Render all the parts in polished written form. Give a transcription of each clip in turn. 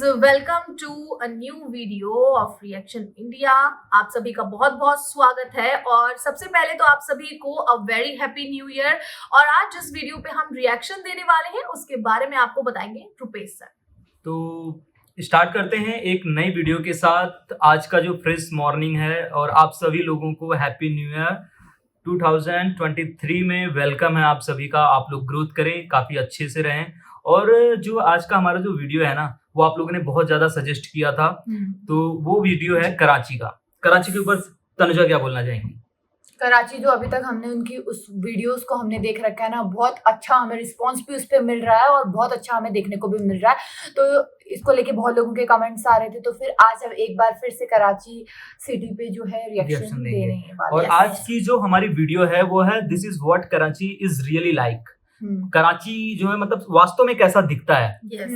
Guys welcome to a new video of reaction India. आप सभी का बहुत बहुत स्वागत है और सबसे पहले तो आप सभी को a very happy new year. और आज जिस वीडियो पे हम रिएक्शन देने वाले हैं उसके बारे में आपको बताएंगे रुपेश सर। तो स्टार्ट करते हैं एक नई वीडियो के साथ। आज का जो फ्रेश मॉर्निंग है और आप सभी लोगों को हैप्पी न्यू ईयर 2023 में वेलकम है आप सभी का। आप लोग ग्रोथ करें, काफ़ी अच्छे से रहें। और जो आज का हमारा जो वीडियो है ना, वो आप लोगों ने बहुत ज़्यादा सजेस्ट किया था, तो वो वीडियो है कराची का। कराची के ऊपर तनुजा क्या बोलना चाहेंगी? कराची जो अभी तक हमने उनकी उस वीडियोस को हमने देख रखा है ना, बहुत अच्छा हमें रिस्पांस भी उस पर मिल रहा है और बहुत अच्छा हमें देखने को भी मिल रहा है। तो इसको लेके बहुत लोगों के कमेंट्स आ रहे थे, तो फिर आज अब एक बार फिर से कराची सिटी पे जो है रिएक्शन देने वाले। और आज की जो हमारी वीडियो है वो है this is what Karachi is really like. Karachi जो है मतलब वास्तव में कैसा दिखता है।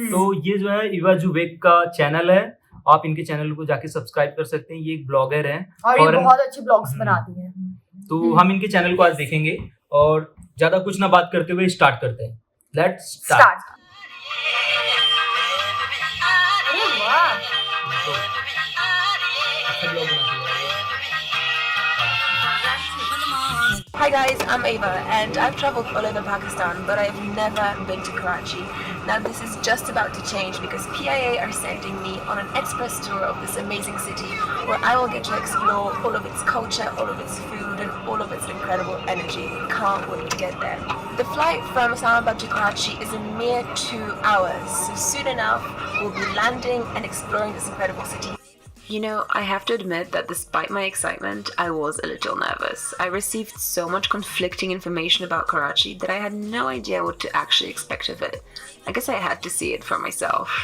तो ये जो है इवा जुबेक का चैनल है, आप इनके चैनल को जाके सब्सक्राइब कर सकते हैं। ये एक ब्लॉगर है और ये बहुत अच्छे ब्लॉग्स बनाती है। तो हम इनके चैनल को आज देखेंगे और ज्यादा कुछ ना बात करते हुए स्टार्ट करते हैं। Let's start. Hi guys, I'm Ava and I've travelled all over Pakistan, but I've never been to Karachi. Now this is just about to change because PIA are sending me on an express tour of this amazing city where I will get to explore all of its culture, all of its food and all of its incredible energy. Can't wait to get there. The flight from Islamabad to Karachi is a mere 2 hours, so soon enough we'll be landing and exploring this incredible city. You know, I have to admit that despite my excitement, I was a little nervous. I received so much conflicting information about Karachi that I had no idea what to actually expect of it. I guess I had to see it for myself.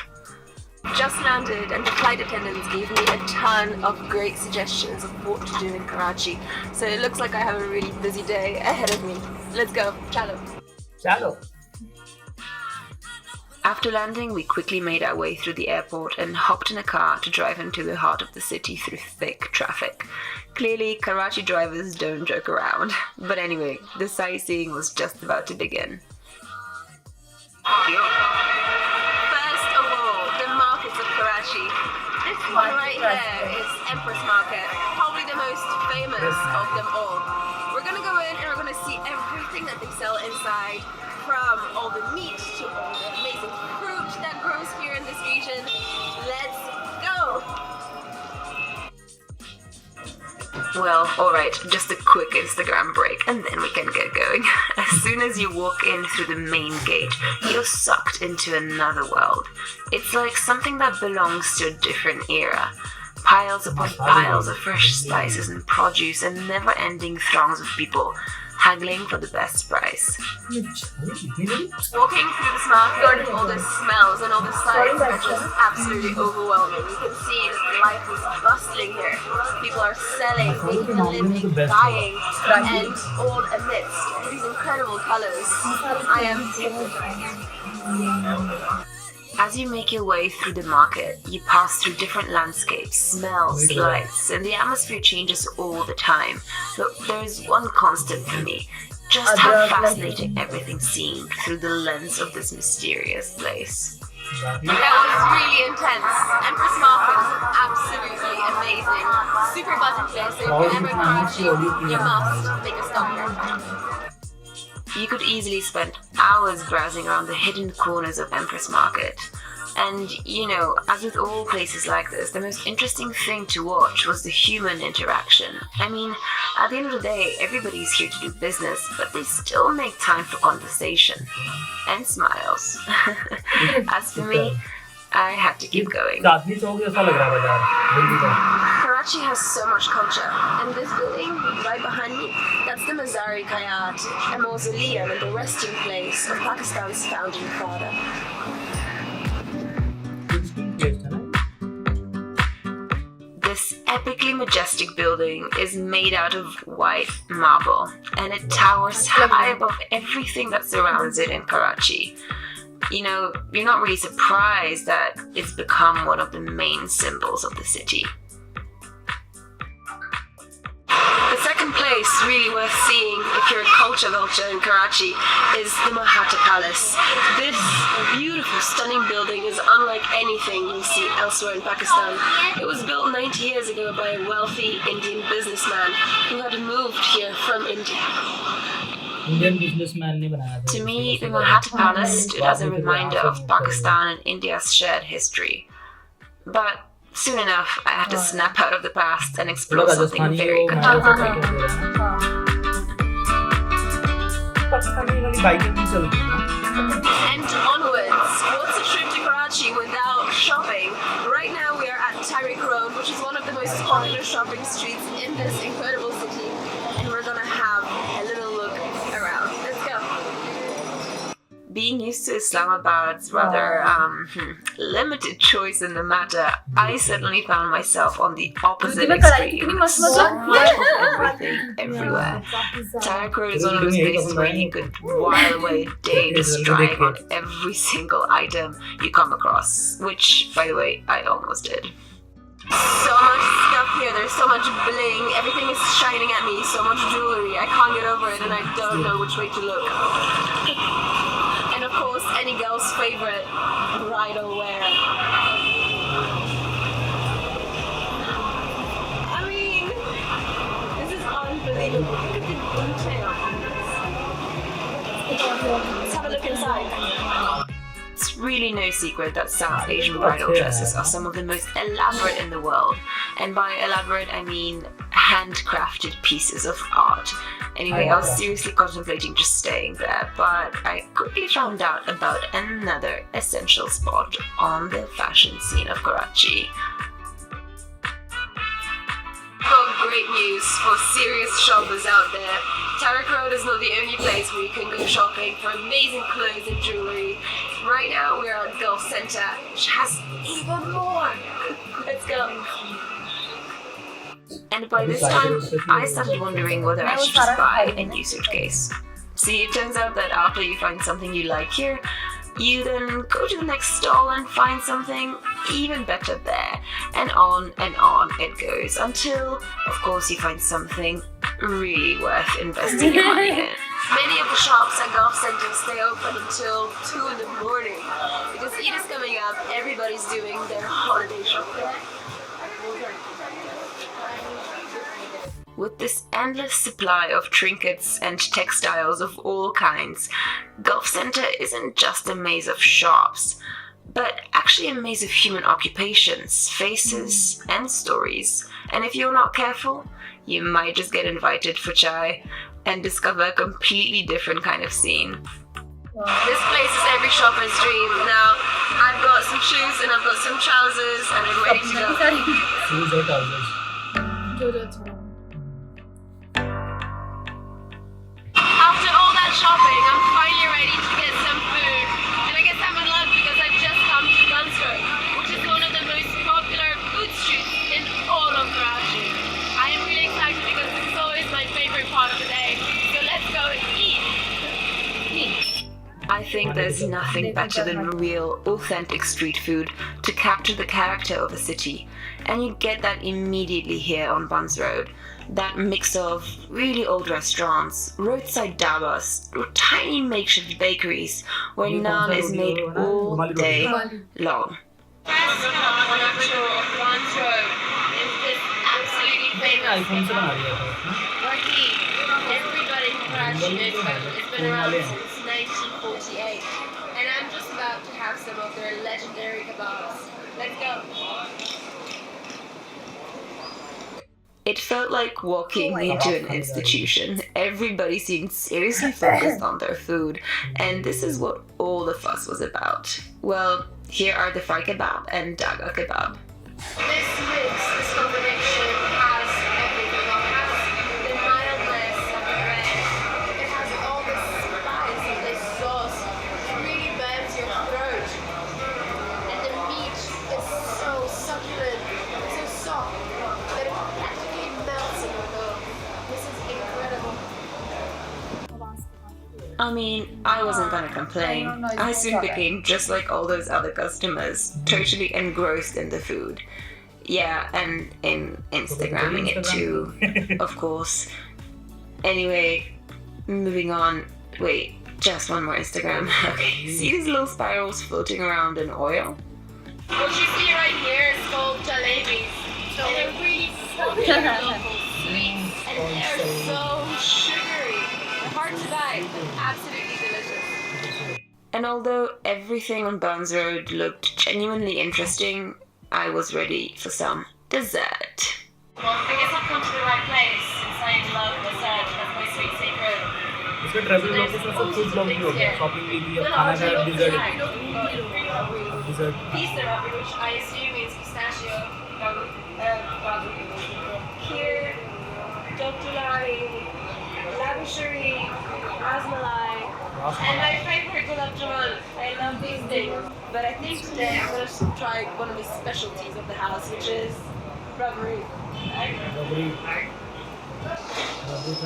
Just landed and the flight attendants gave me a ton of great suggestions of what to do in Karachi. So it looks like I have a really busy day ahead of me. Let's go. Chalo. Chalo. After landing, we quickly made our way through the airport and hopped in a car to drive into the heart of the city through thick traffic. Clearly, Karachi drivers don't joke around. But anyway, the sightseeing was just about to begin. First of all, the markets of Karachi. This one right here is Empress Market, probably the most famous of them all. We're gonna go in and we're gonna see everything that they sell inside, from all the meat to all the amazing fruit that grows here in this region. Let's go! Well, alright, just a quick Instagram break and then we can get going. As soon as you walk in through the main gate, you're sucked into another world. It's like something that belongs to a different era. Piles upon piles of fresh spices and produce and never-ending throngs of people haggling for the best price. Walking through this market, all the smells and all the sights are just absolutely overwhelming. You can see that life is bustling here. People are selling, making a living, buying, and all amidst these incredible colors. I am As you make your way through the market, you pass through different landscapes, smells, lights, and the atmosphere changes all the time. But there is one constant for me, just how fascinating everything seemed through the lens of this mysterious place. That was really intense. Empress Market is absolutely amazing. Super buzzing place, so if you're ever in Karachi, you must make a stop here. You could easily spend hours browsing around the hidden corners of Empress Market. And, you know, as with all places like this, the most interesting thing to watch was the human interaction. I mean, at the end of the day, everybody's here to do business, but they still make time for conversation. And smiles. As for me, I had to keep going. Karachi has so much culture, and this building right behind me, that's the Mazari Kayat, a mausoleum and the resting place of Pakistan's founding father. This epically majestic building is made out of white marble, and it towers high above everything that surrounds it in Karachi. You know, you're not really surprised that it's become one of the main symbols of the city. The second place place really worth seeing if you're a culture vulture in Karachi is the Mahatma Palace. This beautiful, stunning building is unlike anything you see elsewhere in Pakistan. It was built 90 years ago by a wealthy Indian businessman who had moved here from India. Indian businessman ने बनाया था. To me, the Mahatma Palace stood as a reminder of Pakistan and India's shared history. But soon enough, I had to snap out of the past and explore something very contemporary. And onwards, what's a trip to Karachi without shopping? Right now we are at Tariq Road, which is one of the most popular shopping streets in this incredible city. And we're gonna have a little look around. Let's go. Being used to Islamabad's rather limited choice in the matter, I suddenly found myself on the opposite extreme. So much of everything, everywhere. Tariq Road is one of those places where you could while away a day just trying on every single item you come across, which, by the way, I almost did. So much stuff here, there's so much bling, everything is shining at me, so much jewelry, I can't get over it and I don't know which way to look. And of course, any girl's favorite, bridal wear. I mean, this is unbelievable. Look at the detail on this. Let's have a look inside. It's really no secret that South Asian bridal dresses are some of the most elaborate in the world. And by elaborate, I mean handcrafted pieces of art. Anyway, I was seriously contemplating just staying there, but I quickly found out about another essential spot on the fashion scene of Karachi. Got great news for serious shoppers out there. Tariq Road is not the only place where you can go shopping for amazing clothes and jewelry. Right now we're at Gulf Center, which has even more. Let's go. And by this time, I started wondering whether I should just buy a new suitcase. See, it turns out that after you find something you like here, you then go to the next stall and find something even better there. And on it goes until, of course, you find something really worth investing your money in. Many of the shops at Gulf Center stay open until 2 in the morning. Because Eid is coming up, everybody's doing their holiday shopping. With this endless supply of trinkets and textiles of all kinds, Gulf Center isn't just a maze of shops, but actually a maze of human occupations, faces, and stories. And if you're not careful, you might just get invited for chai and discover a completely different kind of scene. Wow. This place is every shopper's dream. Now, I've got some shoes and I've got some trousers and I'm ready to go. Shoes or trousers? After all that shopping, I'm finally ready to get some food. And I guess I'm in luck because I've just come to Babusur, which is one of the most popular food streets in all of Karachi. I am really excited because this is always my favorite part of the day. So let's go eat. I think there's nothing better than real, authentic street food to capture the character of a city. And you get that immediately here on Buns Road. That mix of really old restaurants, roadside dabas, or tiny makeshift bakeries where naan is made all day long. Restaurant on our tour of Buns Road is this absolutely famous roti. Everybody in Karachi knows about it. It's been around since 1948. And I'm just about to have some of their legendary kebabs. Let's go. It felt like walking into an institution. Everybody seemed seriously focused on their food, and this is what all the fuss was about. Well, here are the fry kebab and daga kebab. This mix, this combination has everything. It has the mildness of the bread. It has all the spice of this sauce. It really burns your throat. And the meat is so succulent, so soft, that it practically melts in your mouth. This is incredible. I mean, I wasn't gonna complain. I soon became just like all those other customers, totally engrossed in the food. Yeah, and in Instagramming it too, of course. Anyway, moving on. Wait, just one more Instagram. Okay, see these little spirals floating around in oil? What you see right here is called jalebis. So they're really popular local sweets, and they're so sugary. They're hard to buy, but absolutely delicious. And although everything on Burns Road looked genuinely interesting, I was ready for some dessert. Well, I guess I've come to the right place since I love dessert. That's my sweet secret. इसका travel blog के साथ सब food blog भी हो गया shopping के लिए खाना का dessert Pizza rubber, which I assume is pistachio. Here, Dotulari, Labashari, Rasmalai, and my favorite gulab jamun. I love these things. But I think today I'm going to try one of the specialties of the house, which is rubbery. This is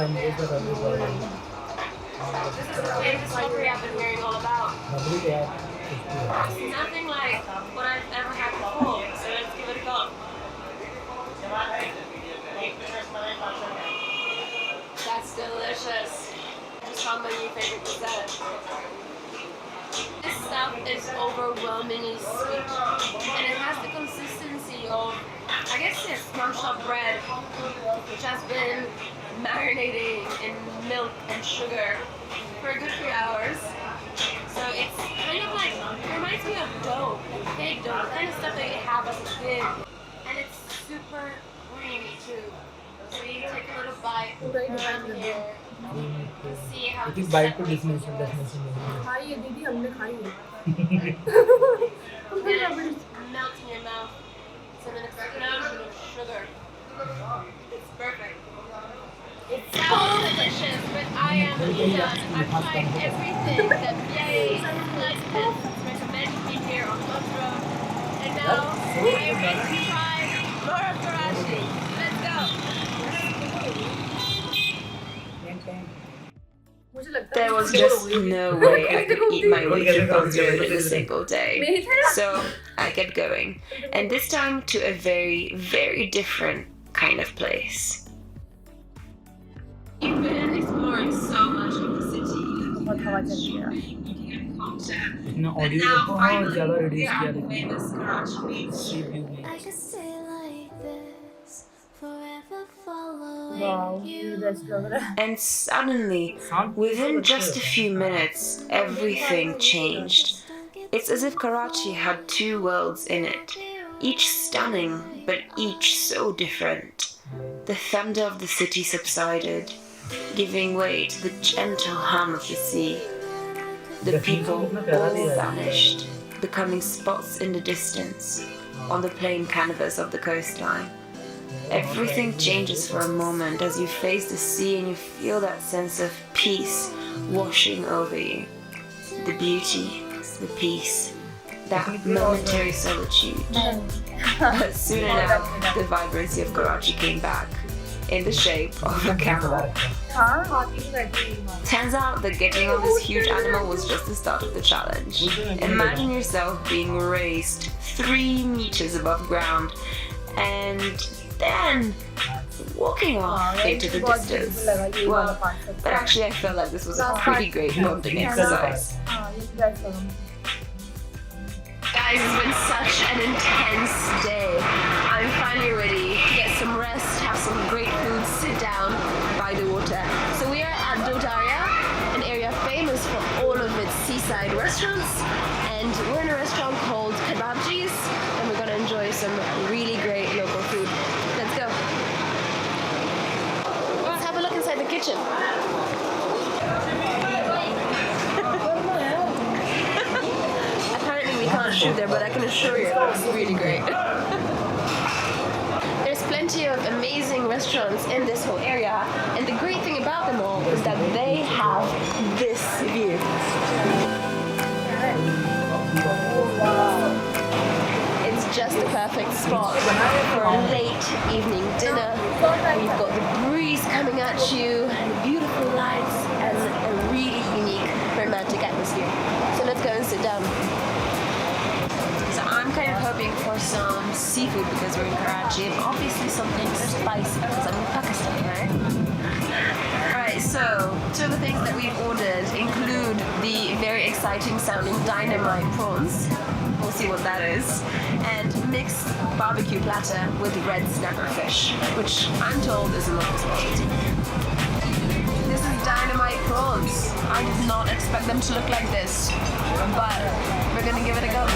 the famous rubbery I've been hearing all about. It's nothing like what I've ever had before, so let's give it a go. That's delicious. I just found my new favorite dessert. This stuff is overwhelmingly sweet, and it has the consistency of, I guess, smashed up bread, which has been marinating in milk and sugar for a good few hours. So it's kind of like, it reminds me of dough, like fake dough, the kind of stuff that you have as a kid. And it's super creamy too. So you take a little bite around here. See how एक bite को definition खाई है दीदी हमने खाई है melts in your mouth. So then it's like an ocean of sugar. It's perfect. It sounds delicious, but I am done. I've tried everything that Beck has recommended me here on Bus Road. And now I am ready to try more of Karachi. Let's go. मुझे लगता है There was just no way I could eat my way through Burns Road in a single day. So I kept going, and this time to a very, very different kind of place. We've been exploring so much of the city, eating a cocktail, इतना and audio now को finally ज़्यादा we reduce are किया at the famous Karachi beach. I could stay like this, forever wow following ये you. Best लग रहा है And suddenly, within just a few minutes, everything changed. It's as if Karachi had two worlds in it, each stunning, but each so different. The thunder of the city subsided, giving way to the gentle hum of the sea. The people all vanished, becoming spots in the distance, on the plain canvas of the coastline. Everything changes for a moment as you face the sea and you feel that sense of peace washing over you. The beauty, the peace, that momentary solitude. But soon enough, the vibrancy of Karachi came back, in the shape of a camel. Turns out that getting on this huge animal was just the start of the challenge. Imagine yourself being raised 3 meters above ground and then walking off into the distance. Well, but actually I felt like this was a pretty great bonding exercise. Guys, it's been such an intense day. I'm finally ready to get some rest, have some great food, sit down by the water. So we are at Dodaria, an area famous for all of its seaside restaurants. And we're in a restaurant called Kebabji's, and we're going to enjoy some really great local food. Let's go. Let's have a look inside the kitchen. Apparently we can't shoot there, but I can assure you it looks really great. There's plenty of amazing restaurants in this whole area, and the great thing about them all is that they have this view. It's just the perfect spot for a late evening dinner. You've got the breeze coming at you, beautiful lights, and a really unique romantic atmosphere. So let's go and sit down. So I'm kind of hoping for some seafood because we're in Karachi, and obviously something spicy because I'm in Pakistan, right? Alright, Right, so two of the things that we've ordered include the very exciting sounding dynamite prawns. We'll see what that is. And mixed barbecue platter with red snapper fish, which I'm told is a local specialty. This is dynamite prawns. I did not expect them to look like this, but we're gonna give it a go.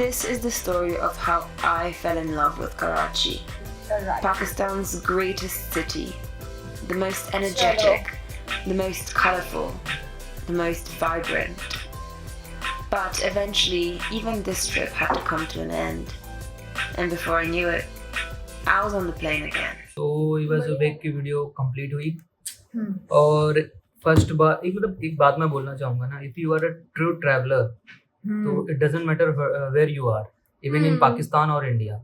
This is the story of how I fell in love with Karachi, Pakistan's greatest city, the most energetic, the most colorful, the most vibrant. But eventually, even this trip had to come to an end. And before I knew it, I was on the plane again. तो ये बस bake की video complete हुई और first बार एक बात मैं बोलना चाहूँगा ना, if you are a true traveller तो it doesn't matter where you are, even in Pakistan और इंडिया,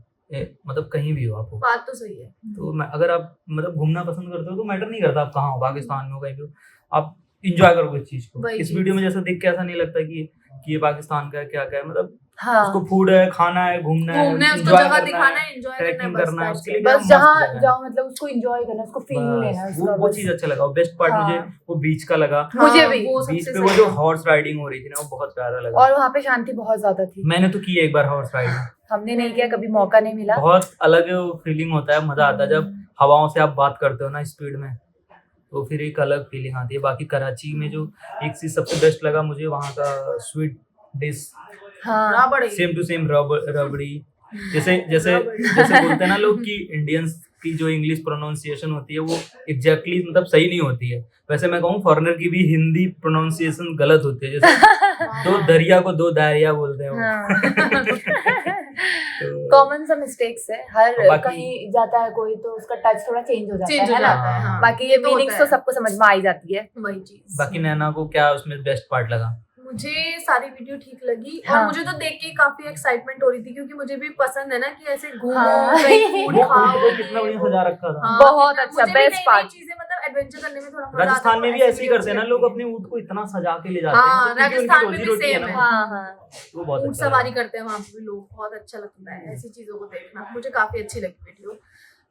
मतलब कहीं भी हो आप हो। बात तो सही है। तो अगर आप मतलब घूमना पसंद करते हो तो मैटर नहीं करता आप कहाँ हो, पाकिस्तान में हो कहीं भी हो, आप इंजॉय करो इस चीज को। इस वीडियो में जैसा देख के ऐसा नहीं लगता कि ये पाकिस्तान का है, क्या क्या है, मतलब उसको फूड है, खाना है, घूमना है, उसको जगह दिखाना है, एंजॉय करना है, उसके लिए बस जहाँ जाओ मतलब उसको एंजॉय करना, उसको फील लेना है उसका। वो चीज अच्छा लगा। बेस्ट पार्ट मुझे वो बीच का लगा, मुझे भी बीच पे वो जो हॉर्स राइडिंग हो रही थी ना, वो बहुत प्यारा लगा। और वहाँ पे शांति बहुत ज्यादा थी। मैंने तो की एक बार हॉर्स राइडिंग, हमने नहीं किया, कभी मौका नहीं मिला। बहुत अलग फीलिंग होता है, मजा आता है जब हवाओं से आप बात करते हो ना स्पीड में, तो फिर एक अलग फीलिंग आती है। बाकी कराची में जो एक चीज सबसे बेस्ट लगा मुझे, वहाँ का sweet dish, same to same रबड़ी, जैसे बोलते हैं ना लोग कि इंडियंस की जो इंग्लिश प्रोनाउंसिएशन होती है वो एग्जैक्टली मतलब सही नहीं होती है, वैसे मैं कहूँ फॉरेनर की भी हिंदी प्रोनाउंसिएशन गलत होती है। जैसे दो दरिया को दो दारिया बोलते हैं कॉमन सा मिस्टेक्स है, हर कहीं जाता है कोई तो उसका टच थोड़ा चेंज हो जाता है ना। बाकी ये मीनिंग्स तो सबको समझ में आ ही जाती है, वही चीज। बाकी नैना को क्या उसमें बेस्ट पार्ट लगा? मुझे सारी वीडियो ठीक लगी और मुझे तो देख के काफी एक्साइटमेंट हो रही थी, क्योंकि मुझे भी पसंद है ना कि ऐसे घूमो, फूड खाओ, कितना बढ़िया सजा रखा था। बहुत अच्छा, बेस्ट पार्ट। चीजें मतलब एडवेंचर करने में थोड़ा राजस्थान में भी ऐसे ही करते हैं ना लोग, अपने ऊँट को इतना सजा के ले जाते हैं। राजस्थान में भी सेम है, वो बहुत ऊँट सवारी करते हैं वहाँ पे भी लोग, बहुत अच्छा लगता है ऐसी चीजों को देखना। मुझे काफी अच्छी लगी वीडियो,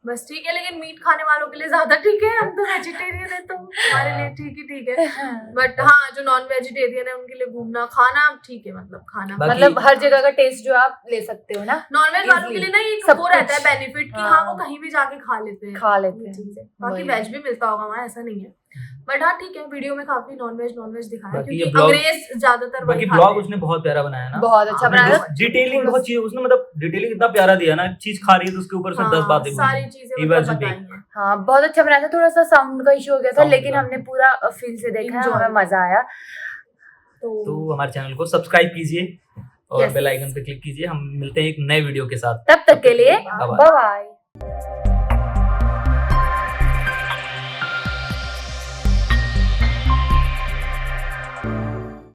बस ठीक है। लेकिन मीट खाने वालों के लिए ज्यादा ठीक है, हम तो वेजिटेरियन है तो हमारे लिए ठीक है। बट हाँ, जो नॉन वेजिटेरियन है उनके लिए घूमना खाना ठीक है, मतलब खाना मतलब हर जगह का टेस्ट जो आप ले सकते हो ना। नॉन वेज वालों के लिए ना ये वो रहता है बेनिफिट कि हाँ वो कहीं भी जाके खा लेते हैं। बाकी वेज भी मिलता होगा वहाँ, ऐसा नहीं है। बट हाँ ठीक है, वीडियो में काफी नॉन वेज दिखाया, क्योंकि अंग्रेज ज्यादातर वही खाते हैं। ब्लॉग उसने बहुत प्यारा बनाया ना, बहुत अच्छा बनाया, डिटेलिंग बहुत चीज उसने, मतलब डिटेलिंग इतना प्यारा दिया ना, चीज खा रही है तो उसके ऊपर से 10 बातें सारी चीजें बताई हैं। हाँ बहुत अच्छा बनाया था। थोड़ा सा साउंड का इशू हो गया था, लेकिन हमने पूरा फील से देखा, हमें मजा आया। तो हमारे चैनल को सब्सक्राइब कीजिए और बेल आइकन पे क्लिक कीजिए। हम मिलते हैं एक नए वीडियो के साथ, तब तक के लिए बाय बाय।